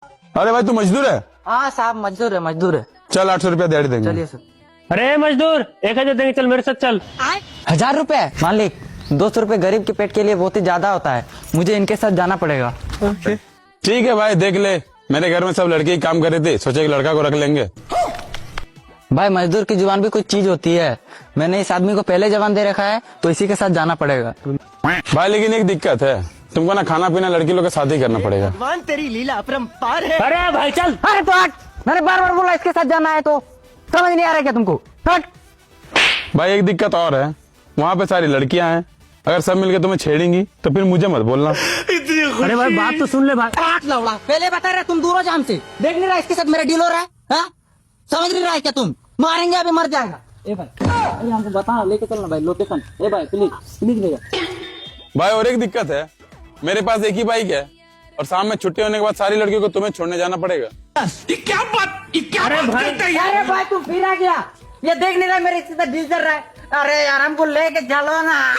अरे भाई तू मजदूर है? हाँ साहब मजदूर है मजदूर है। चल 800 रुपया दे देंगे। चलिए सर। अरे मजदूर 1000 देंगे, चल मेरे साथ चल। 1000 रुपए मालिक, 200 रुपए गरीब के पेट के लिए बहुत ही ज्यादा होता है, मुझे इनके साथ जाना पड़ेगा। ठीक है भाई देख ले, मेरे घर में सब लड़के ही काम कर रहे थे, सोचे कि लड़का को रख लेंगे। भाई मजदूर की जुबान भी कुछ चीज होती है, मैंने इस आदमी को पहले जवान दे रखा है तो इसी के साथ जाना पड़ेगा। भाई लेकिन एक दिक्कत है, तुमको ना खाना पीना लड़की लोग के साथ ही करना पड़ेगा। भगवान तेरी लीला अपरंपार है। अरे भाई चल। अरे तो हट, मैंने बार बार बोला इसके साथ जाना है, तो समझ नहीं आ रहा क्या तुमको? हट। भाई एक दिक्कत और है, वहाँ पे सारी लड़कियां हैं, अगर सब मिलके तुम्हें छेड़ेंगी तो फिर मुझे मत बोलना। अरे भाई बात तो सुन ले भाई। आठ लौड़ा, पहले बता रहे तुम दूर हो जान से, देख नहीं रहा इसके साथ मेरा डील हो रहा है? हाँ? समझ नहीं रहा है क्या तुम? मारेंगे अभी मर जाएगा। ए भाई अरे हमको बता, लेके चलना भाई लोकेशन। ए भाई प्लीज प्लीज भैया। भाई और एक दिक्कत है, मेरे पास एक ही बाइक है और शाम में छुट्टी होने के बाद सारी लड़कियों को तुम्हें छोड़ने जाना पड़ेगा। अरे भाई तू फिर आ गया, ये देख नहीं रहा मेरे इसके साथ डील चल रहा है। अरे यार हमको लेके चलो ना।